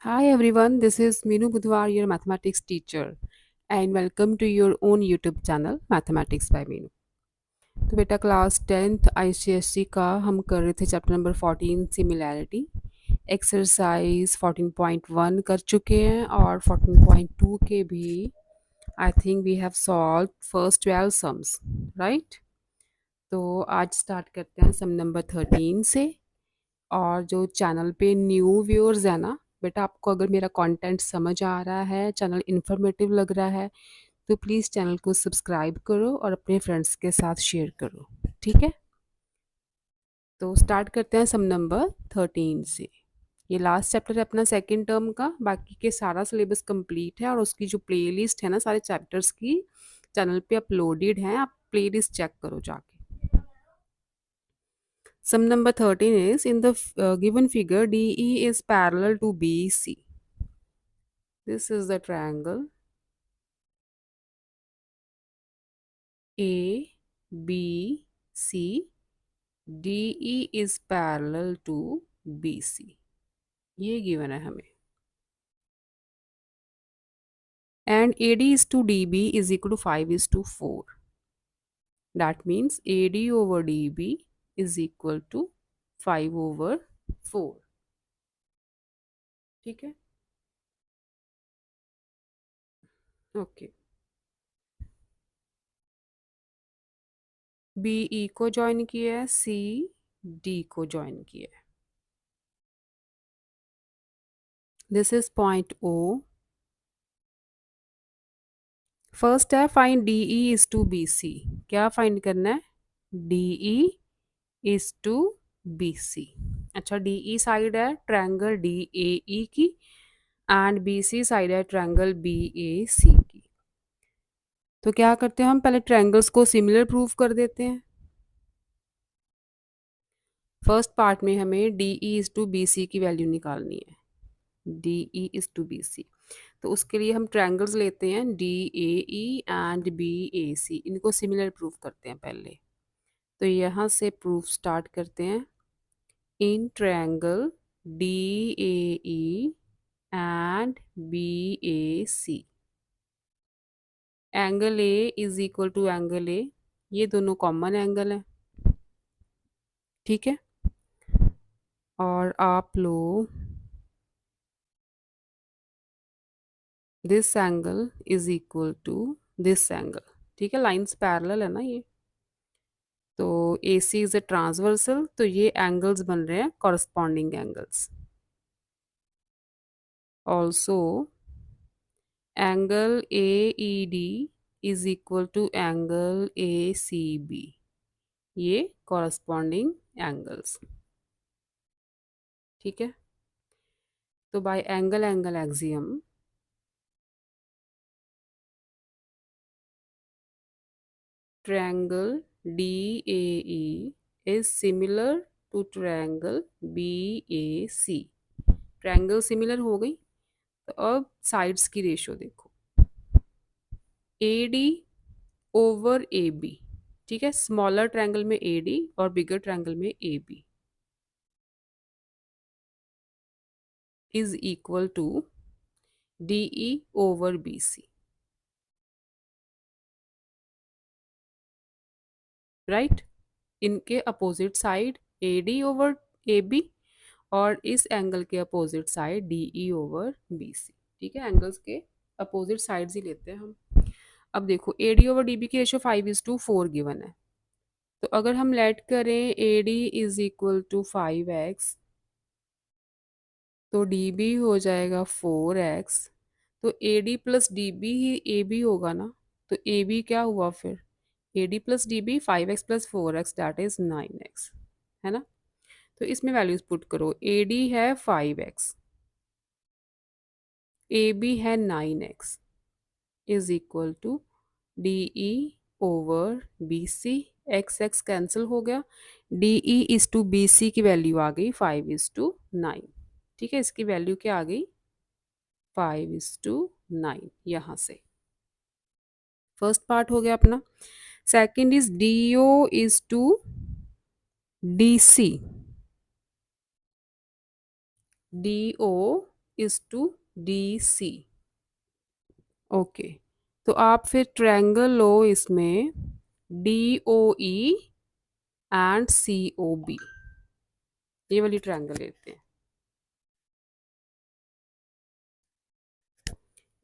Hi everyone, this is Meenu Budhwar, your mathematics teacher, and welcome to your own YouTube channel, Mathematics by Meenu. तो बेटा class 10th ICSE का हम कर रहे थे chapter number 14 similarity exercise 14.1 कर चुके हैं और 14.2 के भी I think we have solve first 12 sums right. तो आज स्टार्ट करते हैं सम नंबर 13 से। और जो चैनल पे न्यू व्यूअर्स है ना, बेटा आपको अगर मेरा कंटेंट समझ आ रहा है, चैनल इन्फॉर्मेटिव लग रहा है, तो प्लीज़ चैनल को सब्सक्राइब करो और अपने फ्रेंड्स के साथ शेयर करो। ठीक है, तो स्टार्ट करते हैं सम नंबर 13 से। ये लास्ट चैप्टर है अपना सेकेंड टर्म का, बाकी के सारा सिलेबस कंप्लीट है और उसकी जो प्लेलिस्ट है ना सारे चैप्टर्स की चैनल पे अपलोडेड है, आप प्लेलिस्ट चेक करो जाके। Sum number 13 is in the given figure DE is parallel to BC. This is the triangle ABC. DE is parallel to BC. ये given है हमें. And AD is to DB is equal to 5:4. That means AD over DB is equal to 5/4. ठीक है, okay. BE को join किया है, CD को join किया है। This is point O। First है find DE is to BC। क्या फाइंड करना है? DE is to BC। अच्छा, DE साइड है ट्रायंगल DAE की एंड BC साइड है ट्रायंगल BAC की। तो क्या करते हैं हम, पहले ट्रायंगल्स को सिमिलर प्रूव कर देते हैं। फर्स्ट पार्ट में हमें DE इज टू BC की वैल्यू निकालनी है। DE इज टू BC, तो उसके लिए हम ट्रायंगल्स लेते हैं DAE एंड BAC, इनको सिमिलर प्रूफ करते हैं पहले। तो यहाँ से प्रूफ स्टार्ट करते हैं। In triangle DAE and BAC, angle A is equal to angle A, ये दोनों कॉमन एंगल है। ठीक है, और आप लो this angle is equal to this angle. ठीक है, लाइंस पैरेलल है ना ये, तो AC इज अ ट्रांसवर्सल, तो ये एंगल्स बन रहे हैं corresponding angles. Also angle AED is equal to angle ACB, ये कॉरस्पॉन्डिंग एंगल्स। ठीक है, तो by angle angle axiom triangle DAE is similar to triangle BAC। Triangle similar हो गई, तो अब साइड्स की रेशियो देखो, AD ओवर AB। ठीक है, स्मॉलर ट्रायंगल में AD और बिगर ट्रायंगल में AB is equal to DE over BC। Right, इनके opposite side AD over AB और इस एंगल के opposite side DE over BC। ठीक है, एंगल्स के अपोजिट साइड्स ही लेते हैं हम। अब देखो AD ओवर DB की रेशियो 5:4 गिवन है, तो अगर हम लेट करें AD is equal to 5x, तो DB हो जाएगा 4x, तो AD प्लस DB ही AB होगा ना, तो AB क्या हुआ फिर, AD plus DB 5x plus 4x that is 9x, है ना। तो इसमें वैल्यूज पुट करो, AD है 5x, AB है 9x is equal to DE over BC। X x cancel हो गया, DE इज टू BC की वैल्यू आ गई 5:9। ठीक है, इसकी वैल्यू क्या आ गई, 5:9 यहाँ से। फर्स्ट पार्ट हो गया अपना। Second is DO is to DC। DO is to D C. Okay, तो आप फिर ट्रायंगल लो इसमें D O E and C O B, ये वाली ट्रायंगल लेते हैं।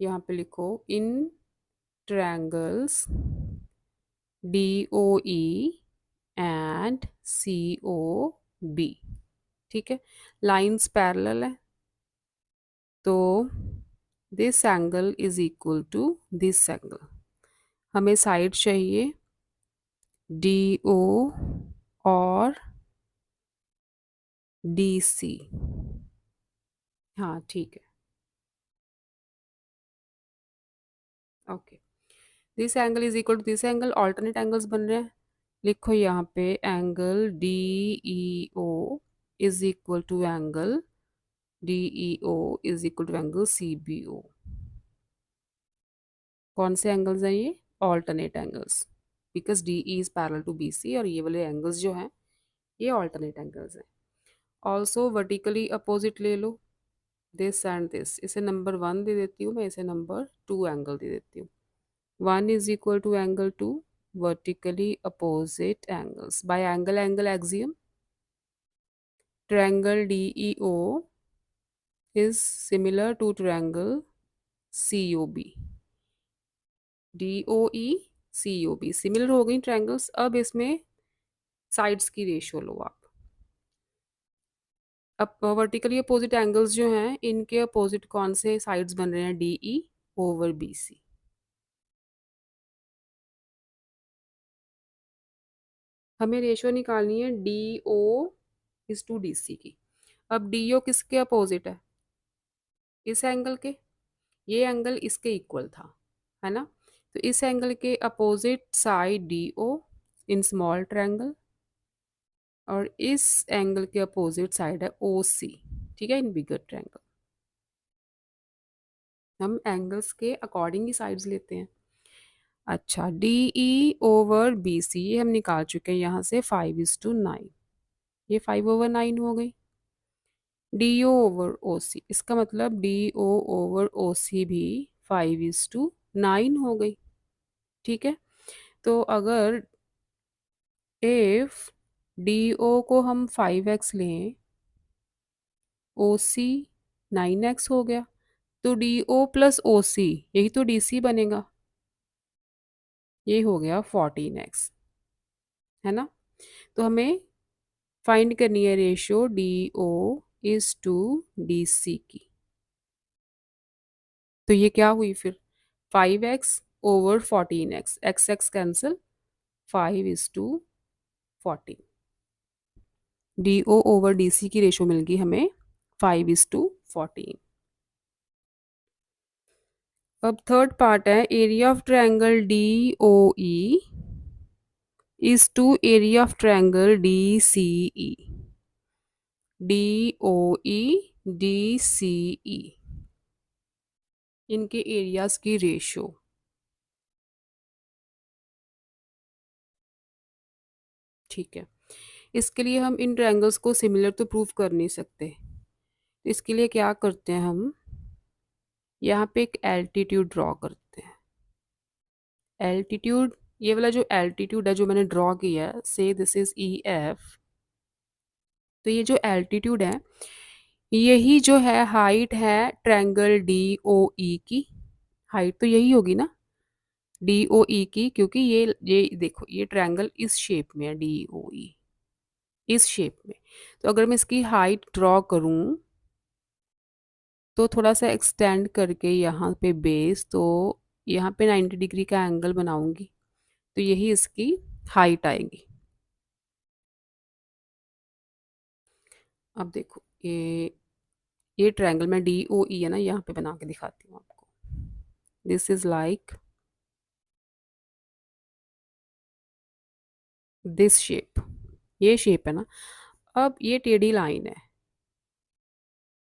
यहाँ पे लिखो in triangles D O E and C O B. ठीक है, लाइंस पैरेलल है, तो this angle is equal to this angle. हमें साइड चाहिए डी ओ और डी सी। हाँ ठीक है, okay. This angle is equal to this angle, alternate angles बन रहे हैं। लिखो यहाँ पे angle D E O is equal to angle D E O is equal to angle C B O. कौन से एंगल्स हैं ये? Alternate angles, because D E is parallel to B C, और ये वाले एंगल्स जो हैं ये ऑल्टरनेट एंगल्स हैं। ऑल्सो वर्टिकली अपोजिट ले लो, दिस एंड दिस। इसे नंबर 1 दे देती हूँ मैं, इसे नंबर 2 एंगल दे देती हूँ। 1 is equal to angle 2, vertically opposite angles by angle angle axiom. Triangle DEO is similar to triangle COB. DOE COB similar हो गई ट्रायंगल्स। अब इसमें साइड्स की रेशियो लो आप। अब वर्टिकली अपोजिट एंगल्स जो हैं इनके अपोजिट कौन से साइड्स बन रहे हैं? DE over BC। हमें रेशियो निकालनी है DO इज टू DC की। अब DO किसके अपोजिट इस एंगल के? ये एंगल इसके इक्वल था, है ना? तो इस एंगल के opposite side D O in small triangle, और इस एंगल के अपोजिट साइड है ओ सी, ठीक है, इन बिगर ट्रायंगल। हम एंगल्स के अकॉर्डिंग ही साइड्स लेते हैं। अच्छा, D E over B C ये हम निकाल चुके हैं यहाँ से 5:9, ये 5/9 हो गई। डी ओ ओवर ओ सी, इसका मतलब डी ओ ओवर ओ सी भी 5:9 हो गई। ठीक है, तो अगर इफ डी ओ को हम 5x लें, ओ सी 9x हो गया, तो डी ओ प्लस ओ सी यही तो डी सी बनेगा, ये हो गया 14x, है ना? तो हमें फाइंड करनी है ratio D O is to D C की। तो ये क्या हुई फिर? 5x over 14x, x x cancel, 5:14। D O over D C की रेशियो मिल गई हमें 5:14। अब थर्ड पार्ट है, area of triangle D O E is to area of triangle D C E. D O E D C E, इनके areas की ratio. ठीक है, इसके लिए हम इन ट्रायंगल्स को सिमिलर तो प्रूव कर नहीं सकते, तो इसके लिए क्या करते हैं हम, यहाँ पे एक एल्टीट्यूड ड्रॉ करते हैं। एल्टीट्यूड, ये वाला जो एल्टीट्यूड है जो मैंने ड्रॉ किया है, से दिस इज ई एफ, तो ये जो एल्टीट्यूड है यही जो है हाइट है ट्रायंगल डी ओ ई की। हाइट तो यही होगी ना डी ओ ई की, क्योंकि ये देखो ये ट्रायंगल इस शेप में है, डी ओ ई इस शेप में। तो अगर मैं इसकी हाइट ड्रॉ करूं तो थोड़ा सा एक्सटेंड करके यहाँ पे बेस, तो यहाँ पे 90 डिग्री का एंगल बनाऊंगी, तो यही इसकी हाइट आएगी। अब देखो ये ट्रायंगल में डी ओ ई है ना, यहाँ पे बना के दिखाती हूँ आपको। This is like this shape, ये शेप है ना। अब ये टेढ़ी लाइन है,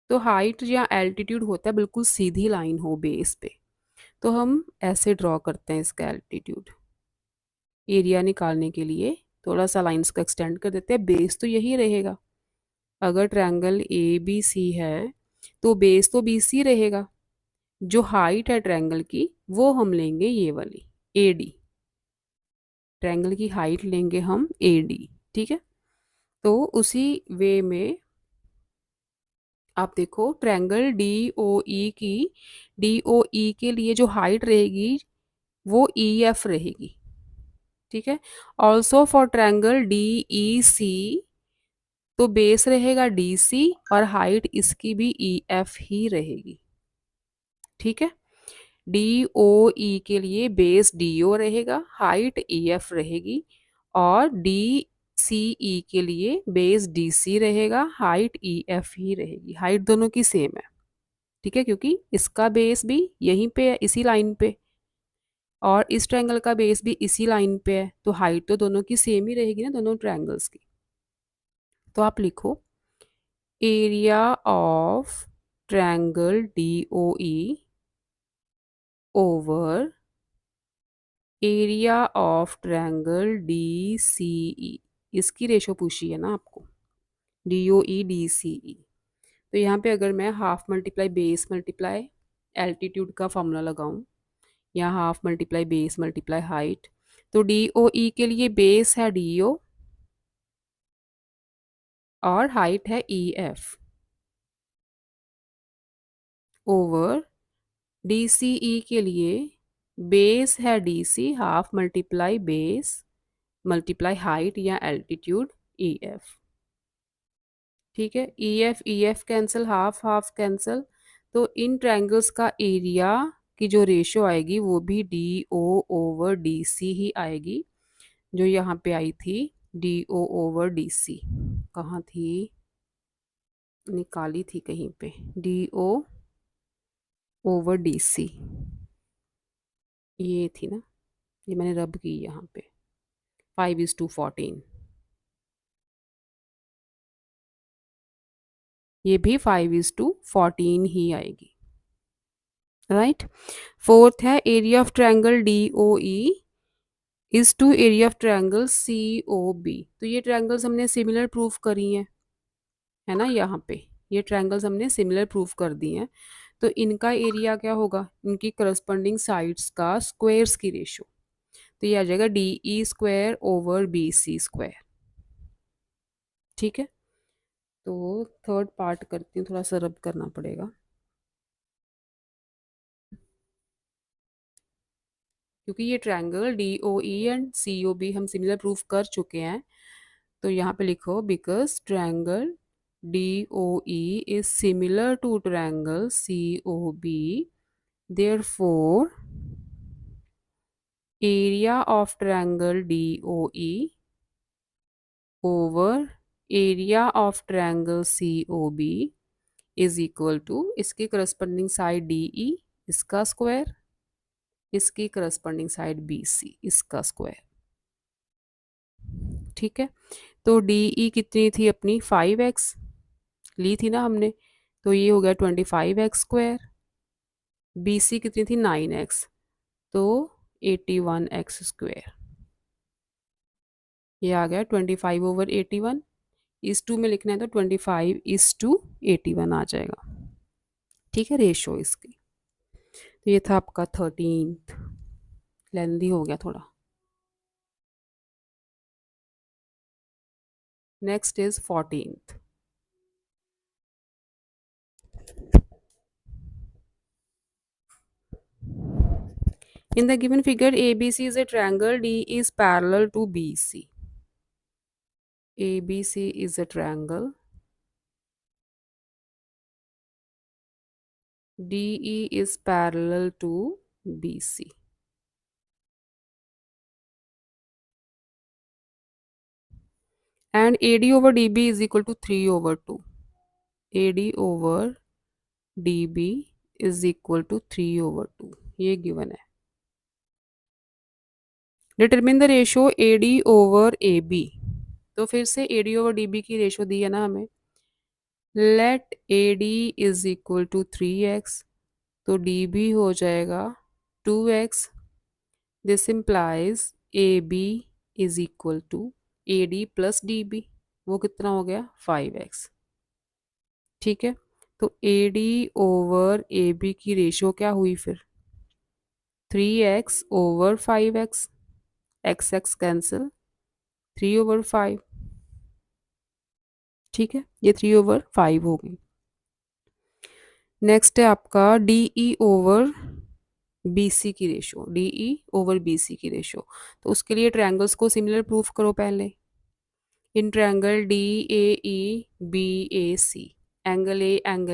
तो हाइट या एल्टीट्यूड होता है बिल्कुल सीधी लाइन हो बेस पे, तो हम ऐसे ड्रॉ करते हैं इसका एल्टीट्यूड। एरिया निकालने के लिए थोड़ा सा लाइंस को एक्सटेंड कर देते हैं, बेस तो यही रहेगा। अगर ट्रायंगल ए बी सी है तो बेस तो BC रहेगा, जो हाइट है ट्रायंगल की वो हम लेंगे ये वाली AD, ट्रायंगल की हाइट लेंगे हम AD। ठीक है, तो उसी वे में आप देखो ट्रायंगल DOE की, DOE के लिए जो हाइट रहेगी वो EF रहेगी। ठीक है, ऑल्सो फॉर ट्रायंगल DEC, तो बेस रहेगा DC और हाइट इसकी भी EF ही रहेगी। ठीक है, DOE के लिए बेस DO रहेगा, हाइट EF रहेगी, और DCE के लिए बेस DC रहेगा, हाइट EF ही रहेगी। हाइट दोनों की सेम है। ठीक है, क्योंकि इसका बेस भी यहीं पे है, इसी लाइन पे, और इस ट्रायंगल का बेस भी इसी लाइन पे है, तो हाइट तो दोनों की सेम ही रहेगी ना, दोनों ट्रायंगल्स की। तो आप लिखो area of triangle DOE over area of triangle DCE, इसकी रेशो पूछी है ना आपको, DOE DCE। तो यहाँ पे अगर मैं half multiply base multiply altitude का फॉर्मूला लगाऊं, या half multiply base multiply height, तो DOE के लिए बेस है DO और हाइट है EF, ओवर DCE के लिए बेस है DC, half multiply base multiply height या एल्टीट्यूड EF। ठीक है, EF cancel, half half cancel, तो इन ट्रायंगल्स का एरिया की जो रेशो आएगी वो भी DO ओवर DC ही आएगी, जो यहाँ पे आई थी DO ओवर DC। कहाँ थी, निकाली थी कहीं पे, DO ओवर DC, ये थी ना, ये मैंने रब की यहाँ पे 5:14, ये भी 5:14 ही आएगी। राइट, फोर्थ है area of triangle DOE is to area of triangle COB। तो ये ट्रायंगल्स हमने सिमिलर प्रूफ करी हैं, है ना, यहाँ पे ये ट्रायंगल्स हमने सिमिलर प्रूफ कर दी हैं, तो इनका एरिया क्या होगा, इनकी करस्पॉन्डिंग साइड्स का स्क्वायर्स की रेशो, तो ये आ जाएगा DE square over BC square. ठीक है, तो थर्ड पार्ट करती हूँ, थोड़ा सा रब करना पड़ेगा क्योंकि ये ट्रायंगल DOE एंड COB हम सिमिलर प्रूफ कर चुके हैं। तो यहाँ पे लिखो because triangle DOE is similar to triangle COB, therefore area of triangle DOE over area of triangle COB is equal to, इसकी करस्पॉन्डिंग साइड DE इसका स्क्वायर, इसकी करस्पॉन्डिंग साइड BC इसका स्क्वायर। ठीक है, तो DE कितनी थी अपनी 5x ली थी ना हमने, तो ये हो गया 25x स्क्वायर, BC कितनी थी 9x, तो 81x स्क्वायर, ये आ गया 25 ओवर 81, इस टू में लिखना है तो 25:81 आ जाएगा। ठीक है, रेशो इसकी। तो ये था आपका 13th, लेंदी हो गया थोड़ा। Next is 14th। In the given figure, ABC is a triangle, D is parallel to BC. ABC is a triangle, DE is parallel to BC. And AD over DB is equal to 3 over 2. AD over DB is equal to 3 over 2. ये given है। Determine the ratio AD over AB. तो फिर से AD over DB की ratio दी है ना हमें। Let AD is equal to 3x, तो DB हो जाएगा 2x। This implies AB is equal to AD plus DB, वो कितना हो गया 5x। ठीक है, तो A D over A B की रेशो क्या हुई फिर? 3x over 5x, x x cancel, 3/5। ठीक है, ये 3/5 हो गई। नेक्स्ट है आपका D E over B C की ratio, D E over B C की रेशो। तो उसके लिए ट्रायंगल्स को सिमिलर प्रूफ करो पहले। In triangle D A E B A C, angle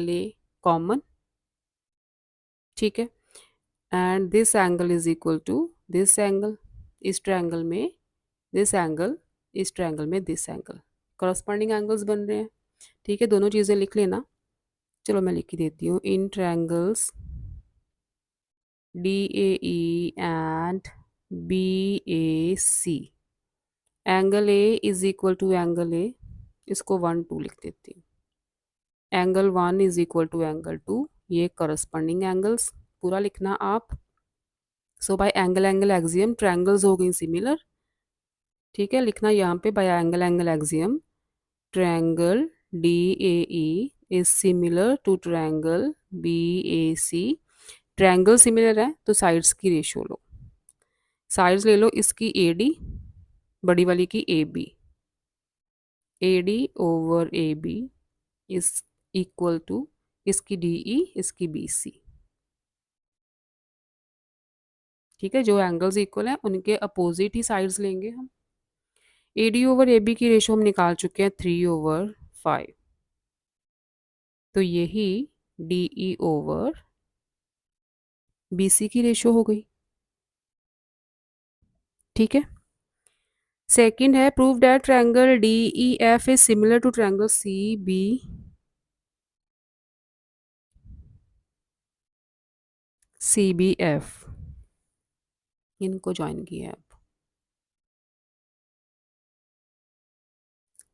A common, ठीक है, and this angle is equal to this angle, इस ट्रायंगल में दिस एंगल, इस ट्रायंगल में दिस एंगल, करस्पॉन्डिंग एंगल्स बन रहे हैं। ठीक है, दोनों चीज़ें लिख लेना। चलो मैं लिख ही देती हूँ। In triangles D A E and B A C, angle A is equal to angle A, इसको 1 2 लिख देती हूँ। Angle 1 is equal to angle 2, ये करस्पॉन्डिंग एंगल्स पूरा लिखना आप। So by angle angle axiom triangles हो गई सिमिलर। ठीक है, लिखना यहाँ पे by angle angle axiom triangle D A E is similar to triangle B A C. Triangle similar है तो साइड्स की रेशियो लो, साइड्स ले लो, इसकी ए डी, बड़ी वाली की A B, A D over A B is equal to इसकी D E, इसकी बी सी। ठीक है, जो एंगल्स इक्वल हैं उनके अपोजिट ही साइड्स लेंगे हम। A D over A B की रेशो हम निकाल चुके हैं 3/5, तो यही D E over B C की रेशो हो गई। ठीक है, सेकंड है prove that triangle D E F is similar to triangle C B F. इनको ज्वाइन किया है अब,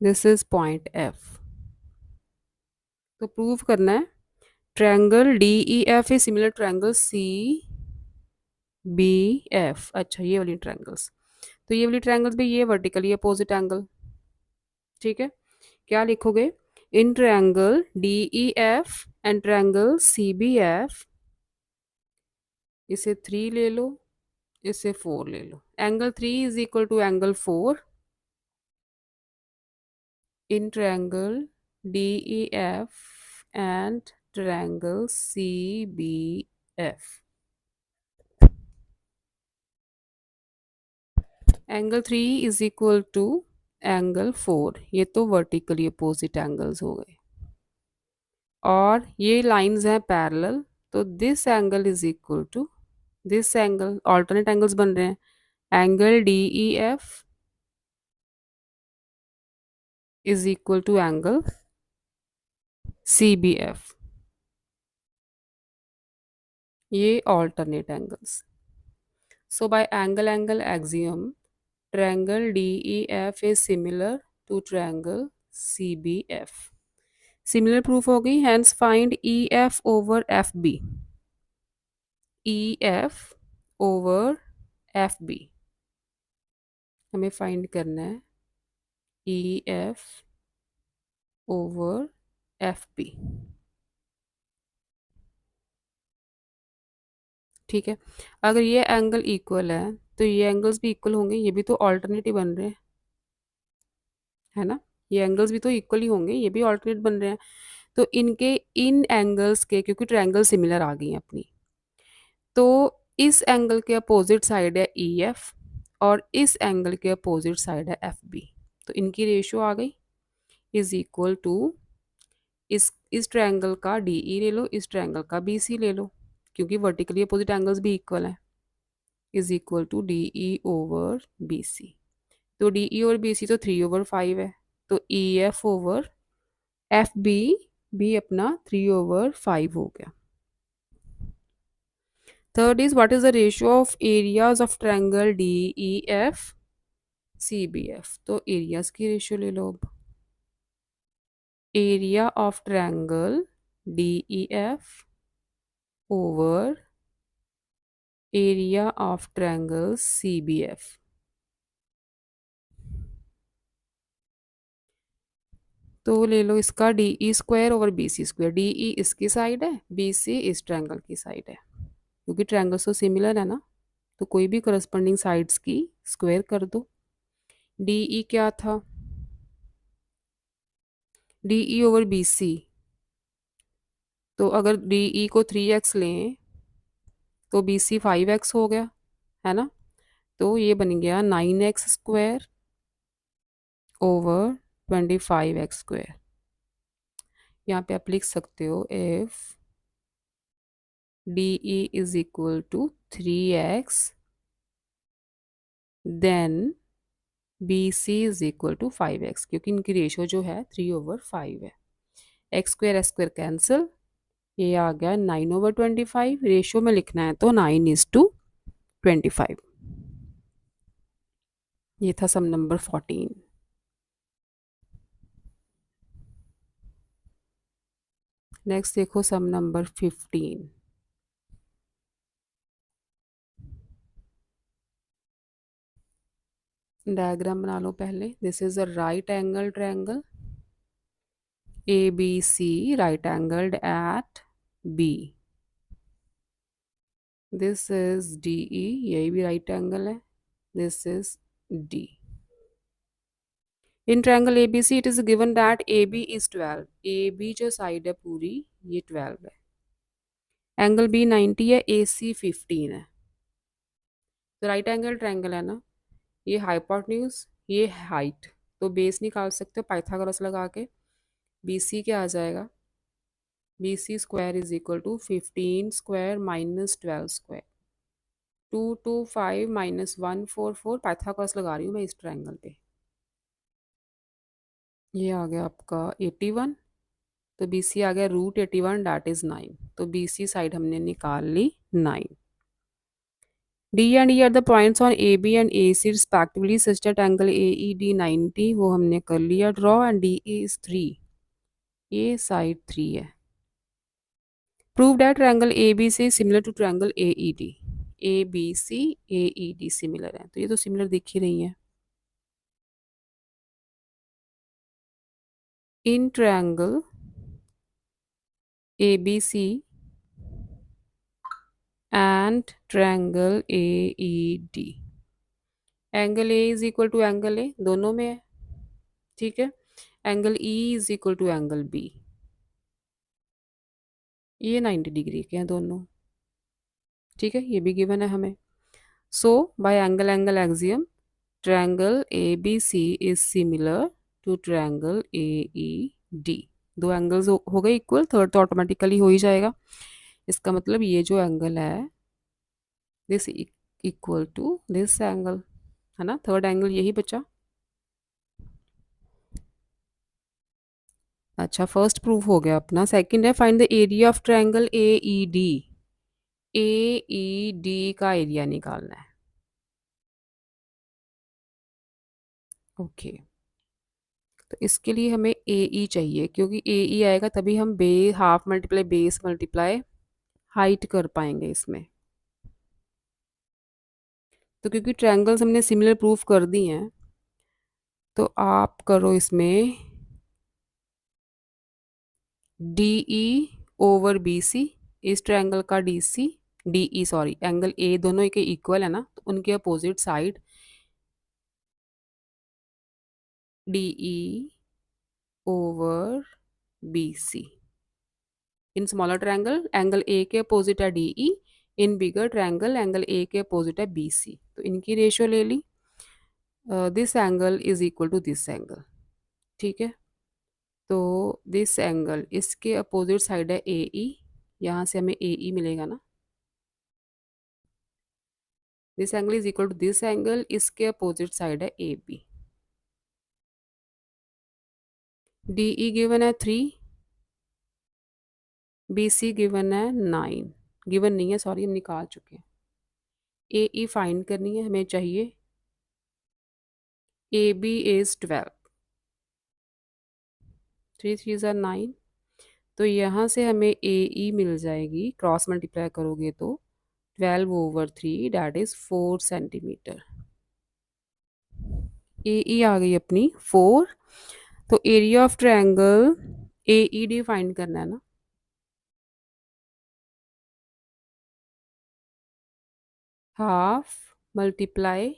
दिस इज पॉइंट एफ। तो प्रूव करना है triangle D E F is similar triangle C B F. अच्छा, ये वाली ट्रायंगल्स, तो ये वाली ट्रायंगल्स भी ये वर्टिकली अपोजिट एंगल। ठीक है, क्या लिखोगे? In triangle D E F and triangle C B F, इसे 3 ले लो, इसे 4 ले लो, angle 3 is equal to angle 4 in triangle D E F and triangle C B F. Angle 3 is equal to angle 4, ये तो वर्टिकली अपोजिट एंगल्स हो गए, और ये लाइंस हैं पैरेलल, तो this angle is equal to this angle, alternate angles बन रहे हैं। Angle D E F is equal to angle C B F, ये alternate angles. So by angle angle axiom triangle D E F is similar to triangle C B F. Similar proof हो गई, hence find E F over F B, E F over F B हमें find करना है, E F over F B. ठीक है, अगर ये angle equal है तो ये एंगल्स भी इक्वल होंगे, ये भी तो ऑल्टरनेटिव बन रहे हैं, है ना, ये एंगल्स भी तो इक्वल ही होंगे, ये भी ऑल्टरनेट बन रहे हैं। तो इनके इन एंगल्स के, क्योंकि ट्रायंगल सिमिलर आ गई हैं अपनी, तो इस एंगल के अपोजिट साइड है ई एफ और इस एंगल के अपोजिट साइड है एफ बी, तो इनकी रेशियो आ गई इज इक्वल टू इस ट्रायंगल का डी ई ले लो, इस ट्रायंगल का बी सी ले लो, क्योंकि वर्टिकली अपोजिट एंगल्स भी इक्वल हैं, is equal to D E over B C. तो D E over B C तो 3/5 है, तो E F over F B भी अपना 3/5 हो गया। Third is what is the ratio of areas of triangle D E F C B F. तो areas की रेशियो ले लो अब, area of triangle D E F over area of triangle C B F. तो ले लो इसका D E square over B C square. D E इसकी साइड है, बी सी इस ट्रायंगल की साइड है, क्योंकि ट्रायंगल्स तो सिमिलर है ना, तो कोई भी करस्पॉन्डिंग साइड्स की स्क्वायर कर दो। डी ई क्या था, D E over B C, तो अगर डी ई को 3x लें तो बी सी 5x हो गया, है ना। तो ये बन गया 9x square over 25x square. यहाँ पे आप लिख सकते हो if D E is equal to 3x then B C is equal to 5x, क्योंकि इनकी रेशो जो है 3/5 है। एक्स स्क्वायर कैंसिल, ये आ गया 9/25। रेशो में लिखना है तो 9:25। ये था सम नंबर 14। नेक्स्ट देखो सम नंबर 15। डायग्राम बना लो पहले। This is a right angle triangle A B C, right angled at B. This is D E, यही भी राइट एंगल है। This is D. In triangle A B C it is given that A B is 12। A B जो side है पूरी ये 12 है। Angle B 90 है, ए सी 15 है। तो राइट एंगल ट्रायंगल है ना, ये हाइपोटेन्यूज ये हाइट, तो बेस निकाल सकते हो पाइथागोरस लगा के। बी सी क्या आ जाएगा, B C square is equal to 15 square minus 12 square. 225 minus 144, Pythagoras लगा रही हूँ मैं इस ट्रायंगल पे। ये आ गया आपका 81, तो बी सी आ गया √81 दैट इज 9। तो बी सी साइड हमने निकाल ली 9। D and E are the points on AB and AC respectively such that angle AED 90, वो हमने कर लिया ड्रॉ, एंड DE is 3, ये साइड 3 है। Prove that triangle ABC similar to triangle AED। ABC AED similar है, तो ये तो सिमिलर दिख ही रही है। In triangle ABC and triangle AED, angle A is equal to angle A, दोनों में है, ठीक है। Angle E is equal to angle B, ये 90 डिग्री के हैं दोनों, ठीक है, ये भी गिवन है हमें। So by angle angle axiom triangle A B C is similar to triangle A E D. दो एंगल्स हो गए इक्वल, थर्ड तो ऑटोमेटिकली हो ही जाएगा। इसका मतलब ये जो एंगल है this equal to this angle, है ना, थर्ड एंगल यही बचा। अच्छा, फर्स्ट प्रूफ हो गया अपना। सेकंड है find the area of triangle A E D. A E D का एरिया निकालना है। ओके, तो इसके लिए हमें ए ई चाहिए, क्योंकि ए ई आएगा तभी हम half multiply base multiply height कर पाएंगे इसमें। तो क्योंकि ट्रायंगल्स हमने सिमिलर प्रूफ कर दी हैं, तो आप करो इसमें D E over B C, इस ट्रायंगल का D C, D E sorry, angle A दोनों के इक्वल है ना, तो उनके opposite side D E over B C. In smaller triangle angle A के अपोजिट है D E, in bigger triangle angle A के अपोजिट है बी सी, तो इनकी रेशियो ले ली। This angle is equal to this angle, ठीक है। तो दिस एंगल इसके अपोजिट साइड है ए ई, यहाँ से हमें ए ई मिलेगा ना। This angle is equal to this angle, इसके अपोजिट साइड है A B. D E given है 3, बी सी गिवन है 9, गिवन नहीं है सॉरी, हम निकाल चुके हैं। ए ई फाइंड करनी है हमें, चाहिए ए बी इज 12, 3 3 ज़ा 9, तो यहाँ से हमें ए ई मिल जाएगी, क्रॉस मल्टीप्लाई करोगे तो 12/3 डैट इज 4 सेंटीमीटर। ए ई आ गई अपनी 4 तो area of triangle A E D find करना है ना। हाफ मल्टीप्लाई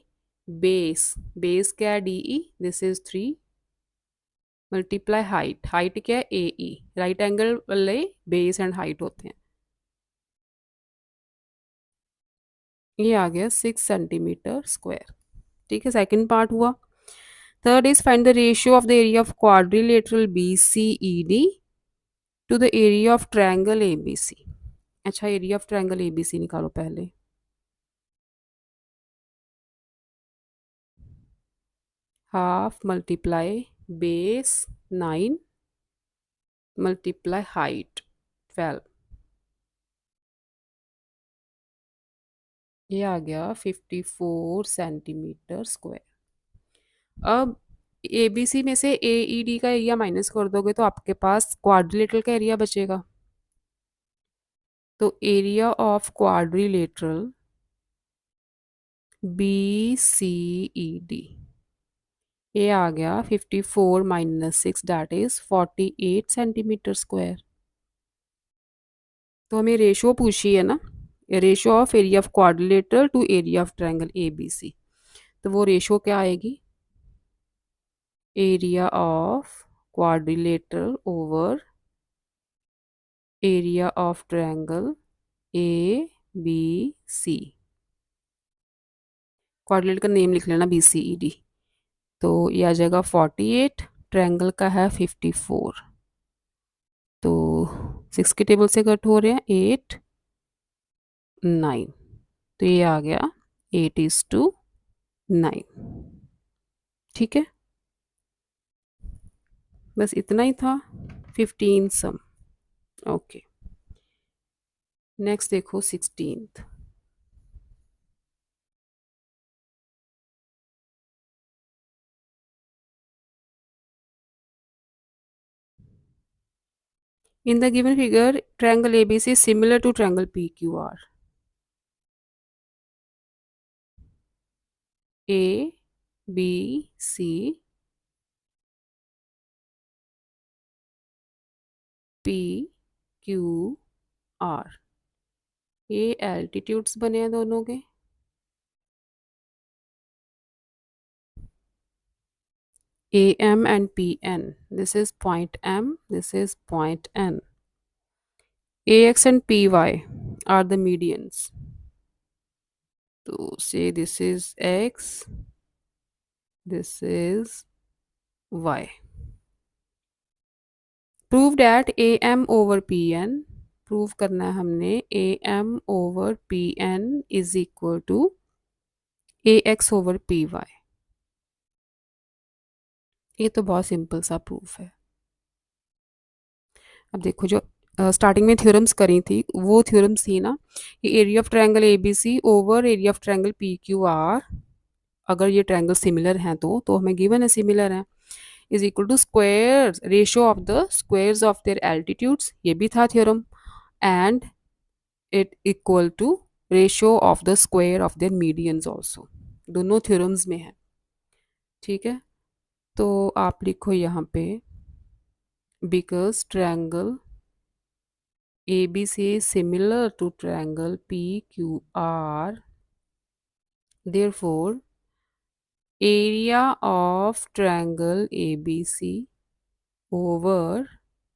बेस, बेस क्या है D E, this is 3 multiply height, height क्या है ए ई, राइट एंगल वाले बेस एंड हाइट होते हैं। ये आ गया 6 सेंटीमीटर स्क्वायर। ठीक है, सेकंड पार्ट हुआ। Third is find the ratio of the area of quadrilateral B C E D to the area of triangle A B C. अच्छा, area of triangle A B C निकालो पहले। Half multiply base 9 multiply height 12, ये आ गया 54 centimetre square. अब ए B सी में से ए E D का एरिया माइनस कर दोगे तो आपके पास क्वाड्रिलेटरल का एरिया बचेगा। तो area of quadrilateral B C E D, ये आ गया 54 - 6 दैट इज 48 सेंटीमीटर स्क्वायर। तो हमें रेशो पूछी है ना, ratio of area of quadrilateral to area of triangle A B C. तो वो रेशो क्या आएगी, area of quadrilateral over area of triangle A B C. Quadrilateral का नेम लिख लेना बी सी ई डी। तो ये आ जाएगा 48, ट्रायंगल का है 54। तो 6 के टेबल से कट हो रहे हैं 8 9, तो ये आ गया 8:9। ठीक है, बस इतना ही था, 15 सम। ओके, नेक्स्ट देखो 16th। In the given figure, triangle ABC is similar to triangle PQR. A, B, C, P, Q, R. ये एल्टीट्यूड्स बने हैं दोनों के। AM and PN. This is point M, this is point N. AX and PY are the medians. So say this is X, this is Y. Prove that AM over PN, prove करना है हमने AM over PN is equal to AX over PY। ये तो बहुत simple सा proof है। अब देखो, जो स्टार्टिंग में थ्योरम्स करी थी वो थ्योरम्स थी ना, ये area of triangle ABC over area of triangle P Q are, अगर ये ट्रायंगल सिमिलर हैं तो हमें गिवन है सिमिलर है, is equal to square ratio of the squares of their altitudes, ये भी था theorem, and it equal to ratio of the square of their medians also, दोनों थ्योरम्स में है। ठीक है, तो आप लिखो यहाँ पे because triangle ABC is similar to triangle PQR, therefore area of triangle ABC over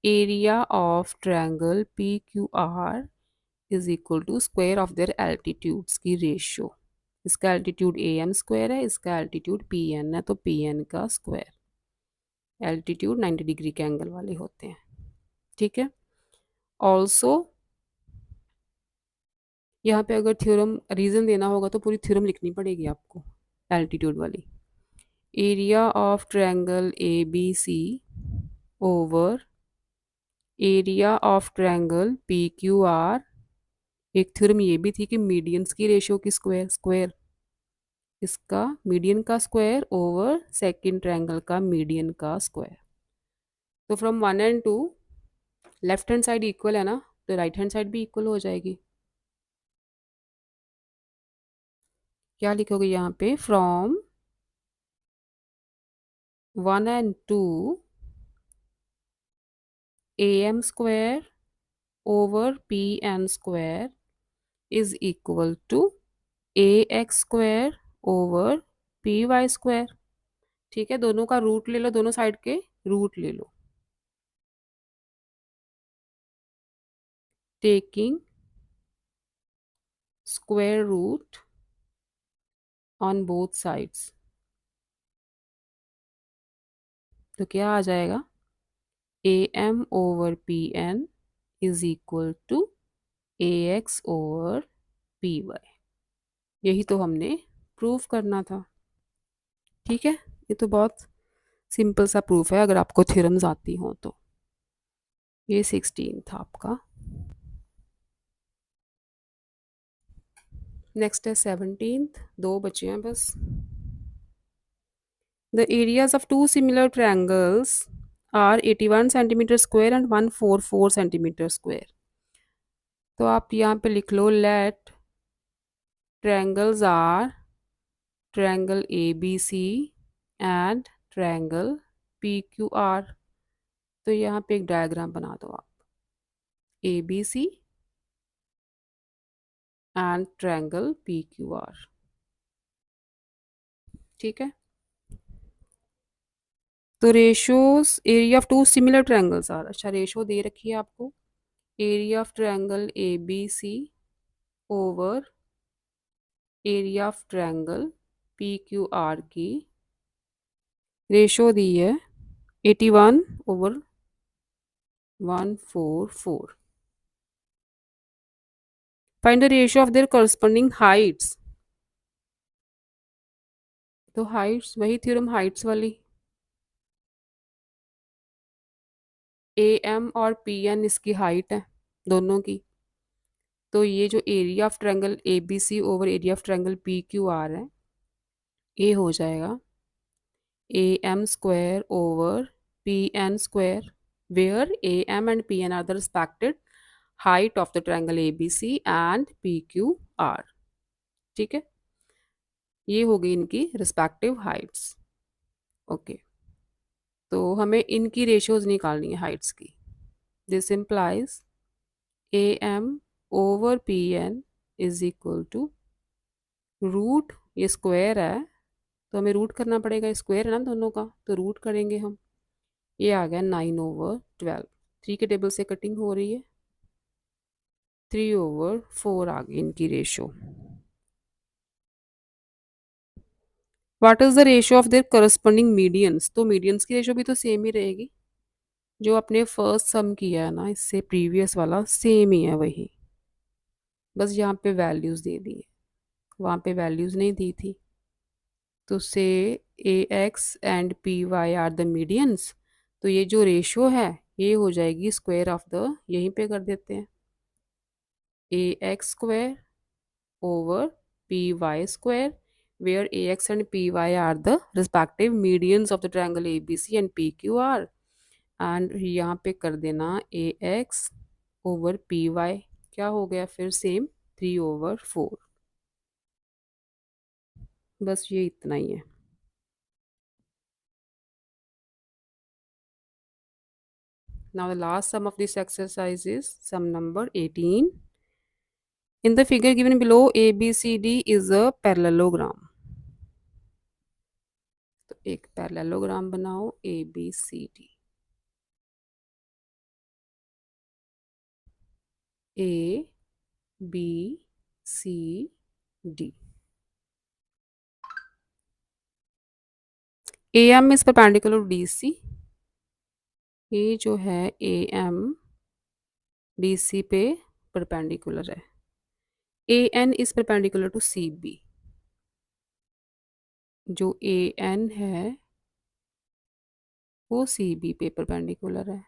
area of triangle PQR is equal to square of their altitudes की रेशियो। इसका एल्टीट्यूड AM स्क्वायर है, इसका एल्टीट्यूड PN है, तो PN का square, altitude 90 degree के angle वाले होते हैं। ठीक है, ऑल्सो यहाँ पे अगर थ्योरम रीजन देना होगा तो पूरी थ्योरम लिखनी पड़ेगी आपको, एल्टीट्यूड वाली। Area of triangle A B C over area of triangle P Q R, एक थ्योरम ये भी थी कि मीडियंस की रेशियो की स्क्वायर, स्क्वायर इसका मीडियन का स्क्वायर ओवर सेकंड ट्रायंगल का मीडियन का स्क्वायर। तो from 1 and 2 left hand side equal है ना, तो राइट हैंड साइड भी इक्वल हो जाएगी। क्या लिखोगे यहाँ पे, from 1 and 2 AM square over PN square is equal to AX square over PY square। ठीक है, दोनों का रूट ले लो, दोनों साइड के रूट ले लो। Taking square root on both sides, तो क्या आ जाएगा, AM over PN is equal to AX over PY। यही तो हमने प्रूव करना था। ठीक है, ये तो बहुत सिंपल सा प्रूफ है अगर आपको थ्योरम्स आती हो तो। ये 16 था आपका। नेक्स्ट है 17th, दो बचे हैं बस। The areas of two similar triangles are 81 centimetre square and 144 centimetre square. तो आप यहाँ पे लिख लो, let triangles are triangle ABC and triangle PQR। तो यहाँ पे एक डायग्राम बना दो आप, ABC एंड ट्रायंगल PQR। ठीक है, तो ratios area of two similar triangles are, अच्छा रेशियो दे रखी है आपको, area of triangle ABC over area of triangle PQR की रेशियो दी है 81 over 144। Find the ratio of their corresponding heights. तो हाइट्स वही थ्योरम हाइट्स वाली, AM और PN इसकी हाइट है दोनों की। तो ये जो area of triangle ABC over area of triangle PQR है, ये हो जाएगा AM square over PN square, where AM and PN are the respective height of the triangle ABC and PQR। ठीक है, ये होगी इनकी रिस्पेक्टिव हाइट्स। ओके, तो हमें इनकी रेशियोज निकालनी है हाइट्स की। This implies AM over PN is equal to root, ये स्क्वायर है तो हमें रूट करना पड़ेगा, स्क्वायर है ना दोनों का, तो रूट करेंगे हम। ये आ गया 9/12। 3 के टेबल से कटिंग हो रही है, 3/4 आ गई इनकी ratio. What is the ratio of their corresponding medians. तो मीडियंस की रेशो भी तो सेम ही रहेगी, जो अपने फर्स्ट सम किया है ना, इससे प्रीवियस वाला सेम ही है वही, बस यहाँ पे वैल्यूज दे दी है, वहाँ पे वैल्यूज नहीं दी थी। तो से AX and PY are the medians, तो ये जो रेशियो है ये हो जाएगी स्क्वायर ऑफ द, यहीं पे कर देते हैं, AX square over PY square, where AX and PY are the respective medians of the triangle ABC and PQR। And यहाँ पे कर देना AX over PY, क्या हो गया फिर सेम 3/4। बस ये इतना ही है। Now the last sum of this exercise is sum number 18। In the figure given below, ABCD is a parallelogram। तो एक पैरेललोग्राम बनाओ ABCD, ABCD। AM is perpendicular to DC, ये जो है AM DC पे परपेंडिकुलर है। AN is perpendicular to CB, जो AN है वो CB पे परपेंडिकुलर है।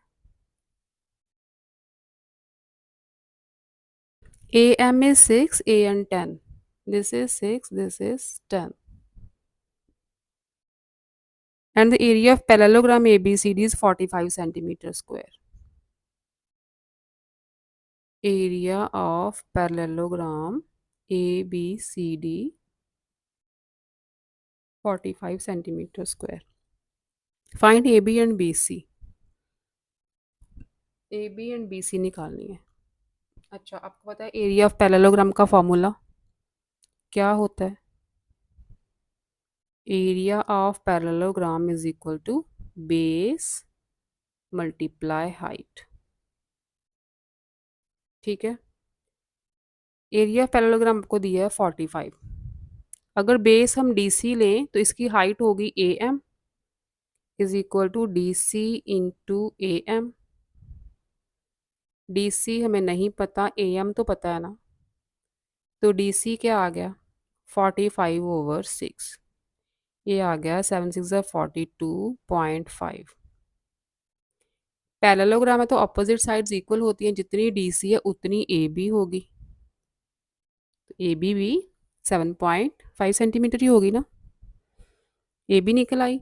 AM is 6, AN 10, this is 6, this is 10, and the area of parallelogram ABCD is 45 centimeter square। Area of parallelogram ABCD 45 centimeter square। Find AB and BC। A B and B C निकालनी है। अच्छा, आपको पता है area of parallelogram का formula क्या होता है? Area of parallelogram is equal to base multiply height. ठीक है, एरिया ऑफ पैरेललोग्राम आपको दिया है 45। अगर बेस हम डी सी लें तो इसकी हाइट होगी A M is equal to D C into A M. D C हमें नहीं पता, ए एम तो पता है ना, तो डी सी क्या आ गया 45/6। ये आ गया 7 6 42.5। पैरेललोग्राम है तो अपोजिट साइड्स इक्वल होती हैं, जितनी डी सी है उतनी ए बी होगी, तो ए बी भी 7.5 सेंटीमीटर ही होगी ना, ए बी निकल आई।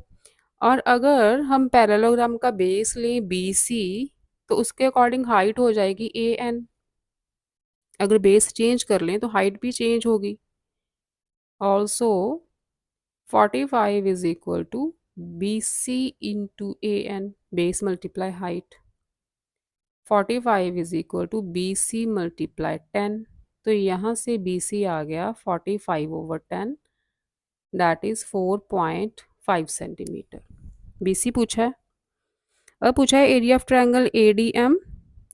और अगर हम पैरेललोग्राम का बेस लें बी सी तो उसके अकॉर्डिंग हाइट हो जाएगी ए एन। अगर बेस चेंज कर लें तो हाइट भी चेंज होगी। Also 45 is equal to B C into A N, base multiply height. 45 is equal to B C multiply 10। तो यहाँ से बी सी आ गया 45/10, that is 4.5 centimetre. B C पूछा है। अब पूछा है area of triangle A D M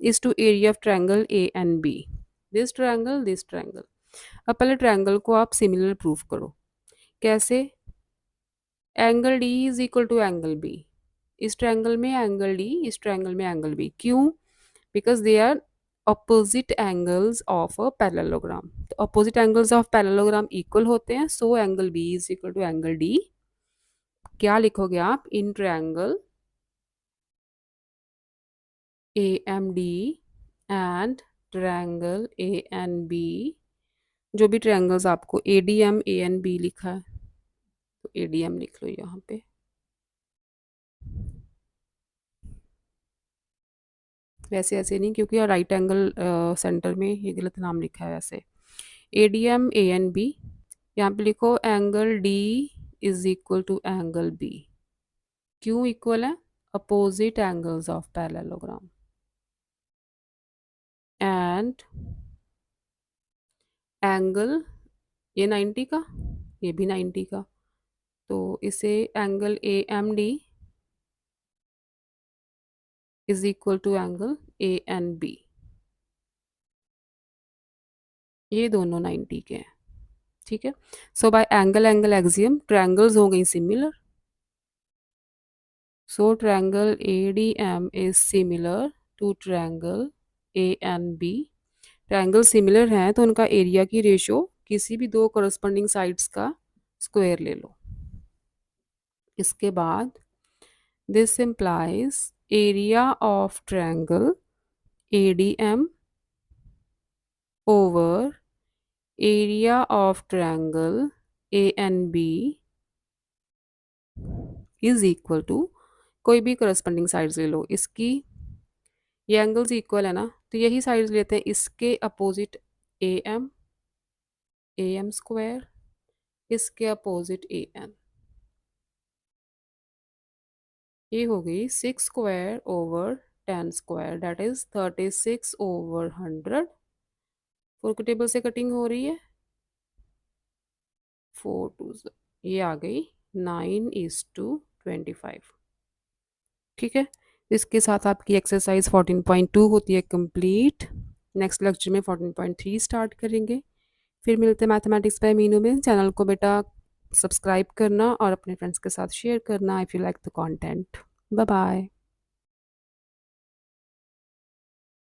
is to area of triangle A N B. This triangle, this triangle. अब पहले ट्रायंगल को आप सिमिलर प्रूफ करो। कैसे? Angle D is equal to angle B. इस ट्रायंगल में एंगल डी, इस triangle में एंगल बी। क्यों? Because they are opposite angles of a parallelogram। तो opposite angles of parallelogram equal होते हैं, so angle B is equal to angle D। क्या लिखोगे आप? In triangle AMD and triangle ANB, जो भी ट्रायंगल्स आपको ADM ANB लिखा है तो ADM लिख लो यहाँ पे। वैसे ऐसे नहीं, क्योंकि राइट एंगल सेंटर में ये गलत नाम लिखा है वैसे। ADM ANB, यहाँ पे लिखो angle D is equal to angle B। क्यों इक्वल है? Opposite angles of parallelogram. And angle ये 90 का, ये भी 90 का, तो इसे angle A M D is equal to angle A N B. ये दोनों 90 के हैं। ठीक है, so by angle angle axiom triangles हो गई similar. So triangle A D M is similar to triangle A N B. Triangle similar हैं तो उनका एरिया की रेशो किसी भी दो करस्पॉन्डिंग साइड्स का स्क्वायर ले लो। इसके बाद this implies area of triangle ADM over area of triangle ANB is equal to, कोई भी करस्पॉन्डिंग साइड्स ले लो इसकी, ये एंगल्स इक्वल है ना, तो यही साइड्स लेते हैं, इसके अपोजिट AM स्क्वायर, इसके अपोजिट AN। ये हो गई 6 square over 10 square, that is 36/100। 4 के टेबल से कटिंग हो रही है, 4 2, ये आ गई 9:25। ठीक है, इसके साथ आपकी एक्सरसाइज 14.2 होती है कंप्लीट। नेक्स्ट लेक्चर में 14.3 स्टार्ट करेंगे। फिर मिलते हैं मैथमेटिक्स बाय मीनू में। चैनल को बेटा सब्सक्राइब करना और अपने फ्रेंड्स के साथ शेयर करना if you like the content. Bye bye.